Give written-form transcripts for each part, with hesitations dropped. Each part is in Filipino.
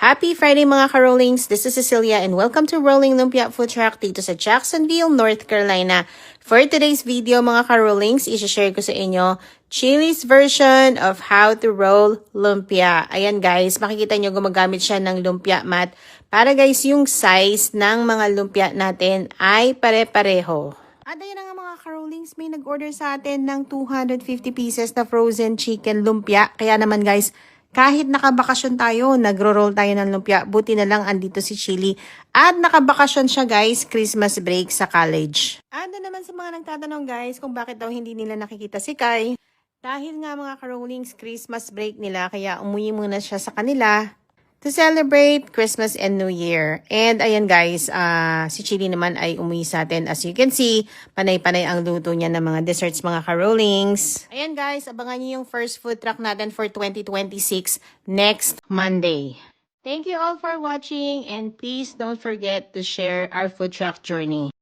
Happy Friday mga ka-rollings! This is Cecilia and welcome to Rolling Lumpia Food Truck dito sa Jacksonville, North Carolina. For today's video mga ka-rollings, i-share ko sa inyo Chili's version of how to roll lumpia. Ayan guys, makikita nyo gumagamit siya ng lumpia mat para guys yung size ng mga lumpia natin ay pare-pareho. At ayan na nga mga ka-rollings, may nag-order sa atin ng 250 pieces na frozen chicken lumpia. Kaya naman guys, kahit nakabakasyon tayo, nagro-roll tayo ng lumpia. Buti na lang andito si Chili. At nakabakasyon siya guys, Christmas break sa college. Ando naman sa mga nagtatanong guys kung bakit daw hindi nila nakikita si Kai. Dahil nga mga ka-rollings, Christmas break nila, kaya umuwi muna siya sa kanila to celebrate Christmas and New Year. And ayan guys, si Chili naman ay umuwi sa atin. As you can see, panay-panay ang luto niya ng mga desserts mga ka-rollings. Ayan guys, abangan niyo yung first food truck natin for 2026 next Monday. Thank you all for watching and please don't forget to share our food truck journey.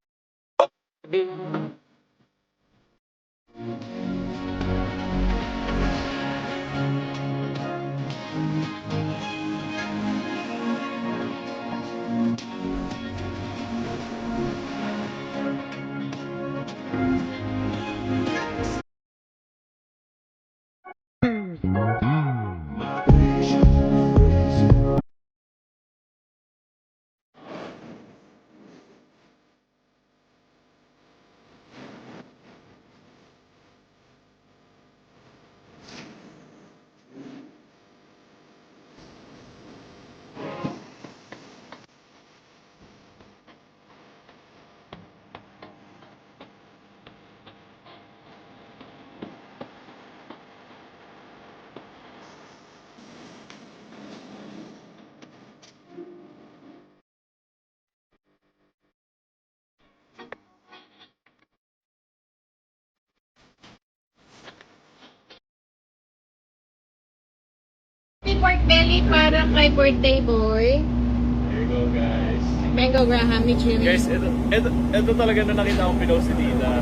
Pork belly para kay birthday boy. There you go, guys. Mango Graham ni Chili. Guys, ito talaga na nakita akong pinost si Tita.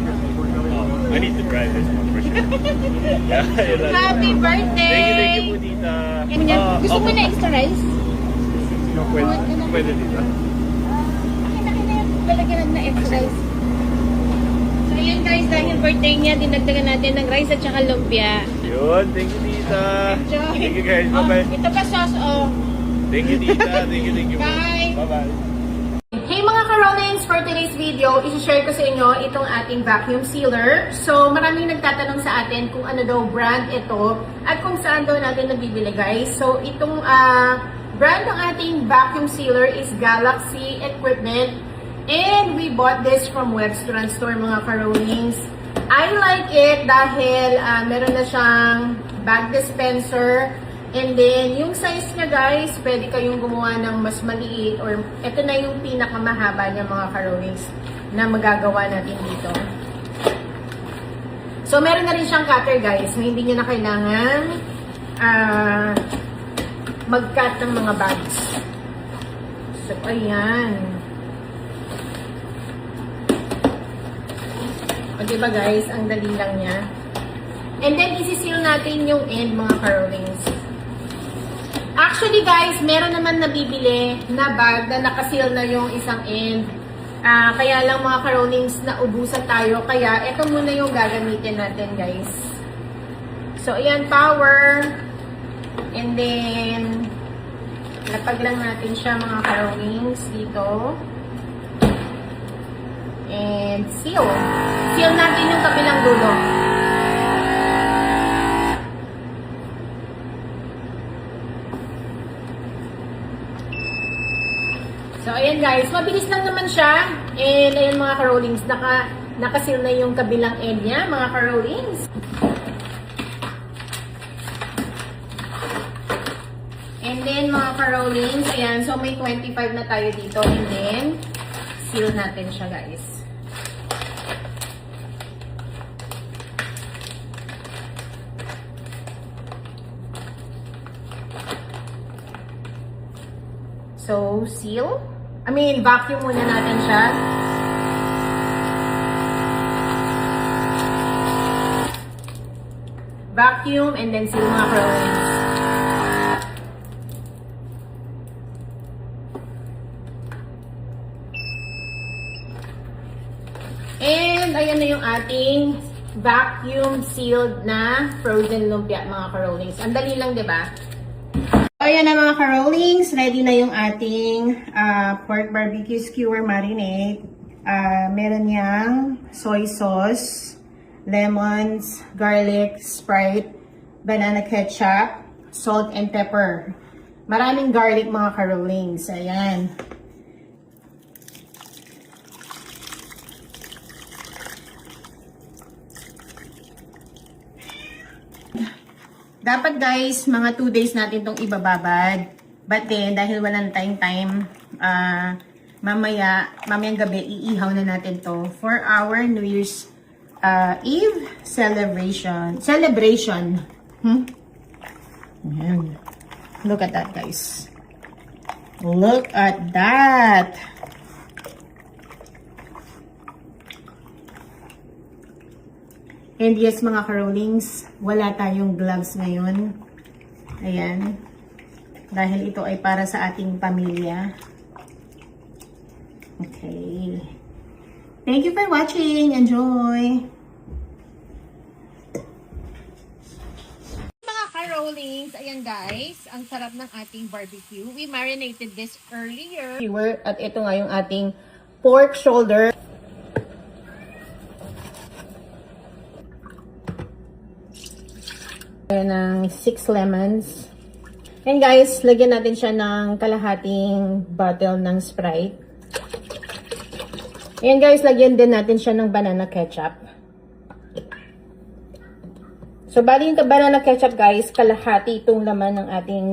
I need to try this one for sure. Yeah, Happy birthday! Thank you po, Tita. Gusto mo na extra rice? Pwede, Tita. Lalagyan na extra rice. So yun guys, dahil birthday niya, dinagdagan natin ng rice at saka lumpia. Yun, thank you, Tita. Enjoy. Thank you, guys. Bye-bye. Ito pa sauce, oh. Thank you, Tita. Thank you. Bye. Bye-bye. Hey mga ka-rollings, for today's video, isi-share ko sa inyo itong ating vacuum sealer. So maraming nagtatanong sa atin kung ano daw brand ito at kung saan daw natin nabibili guys. So itong brand ng ating vacuum sealer is Galaxy Equipment. And we bought this from Webster Store mga ka-rollings. I like it dahil meron na siyang bag dispenser. And then, yung size niya guys, pwede kayong gumawa ng mas maliit or ito na yung pinakamahaba niya mga ka-rollings na magagawa natin dito. So, meron na rin siyang cutter guys. So, hindi niya na kailangan mag-cut ng mga bags. So, ayan. O, diba guys, ang dali lang niya. And then, isi-seal natin yung end mga ka-rollings. Actually guys, meron naman nabibili na bag na nakaseal na yung isang end. Kaya lang mga ka-rollings na ubusan tayo. Kaya ito muna yung gagamitin natin guys. So ayan, power. And then, lapag lang natin siya mga ka-rollings dito. And seal. Seal natin yung kabilang dulo. So, ayan guys, mabilis lang naman siya. And ayan mga ka-rollings, nakasil na yung kabilang end niya, mga ka-rollings. And then mga ka-rollings, ayan, so may 25 na tayo dito. And then, seal natin siya guys. So, seal. Vacuum muna natin siya. Vacuum and then seal mga ka-rollings. And ayan na yung ating vacuum sealed na frozen lumpia mga ka-rollings. Ang dali lang, di ba? Ayan na mga ka-rollings, ready na yung ating pork barbecue skewer marinade. Meron niyang soy sauce, lemons, garlic, Sprite, banana ketchup, salt and pepper. Maraming garlic mga ka-rollings. Ayan. Dapat guys, mga 2 days natin itong ibababad. But then, dahil wala na tayong time, mamayang gabi, iihaw na natin to for our New Year's Eve celebration. Ayan. Look at that, guys. Look at that. And yes, mga ka-rollings, wala tayong gloves ngayon. Ayan. Dahil ito ay para sa ating pamilya. Okay. Thank you for watching. Enjoy! Mga ka-rollings, ayan guys, ang sarap ng ating barbecue. We marinated this earlier. At ito nga yung ating pork shoulder. Ng 6 lemons. And guys, lagyan natin siya ng kalahating bottle ng Sprite. And guys, lagyan din natin siya ng banana ketchup. So, bali yung banana ketchup guys, kalahati itong laman ng ating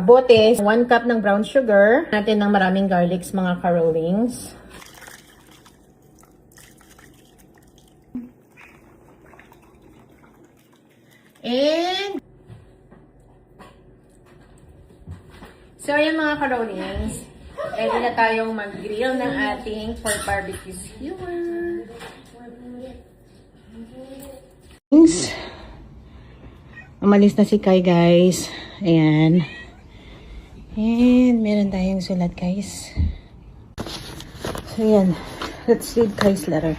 bote. 1 cup ng brown sugar. Natin ng maraming garlics mga ka-rollings. And so ayan mga ka-rollings, ready na tayong mag-grill ng ating pork barbecue skewer. Umalis na si Kai guys. Ayan. And meron tayong sulat guys. So ayan, let's read Kai's letter.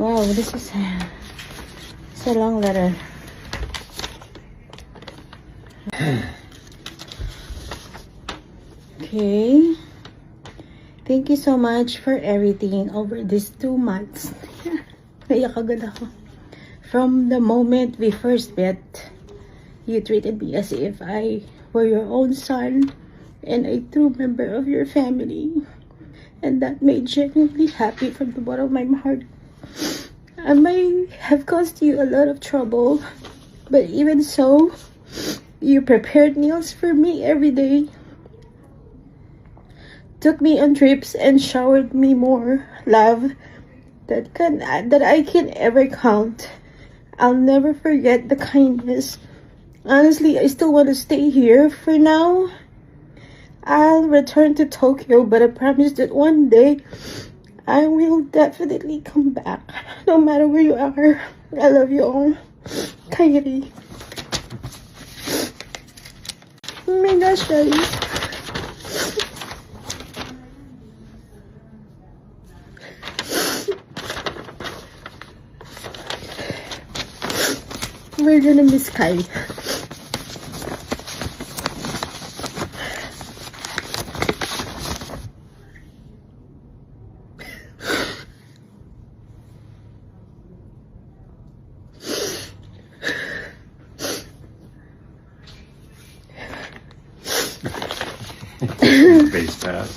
Wow, this is a long letter. Okay. Thank you so much for everything over these 2 months. Naiyak agad ako. From the moment we first met, you treated me as if I were your own son and a true member of your family. And that made genuinely happy from the bottom of my heart. I may have caused you a lot of trouble, but even so, you prepared meals for me every day, took me on trips, and showered me more love that I can ever count. I'll never forget the kindness. Honestly, I still want to stay here for now. I'll return to Tokyo, but I promise that one day I will definitely come back, no matter where you are. I love you all. Kairi. Oh my gosh, guys. We're gonna miss Kai. Face pass.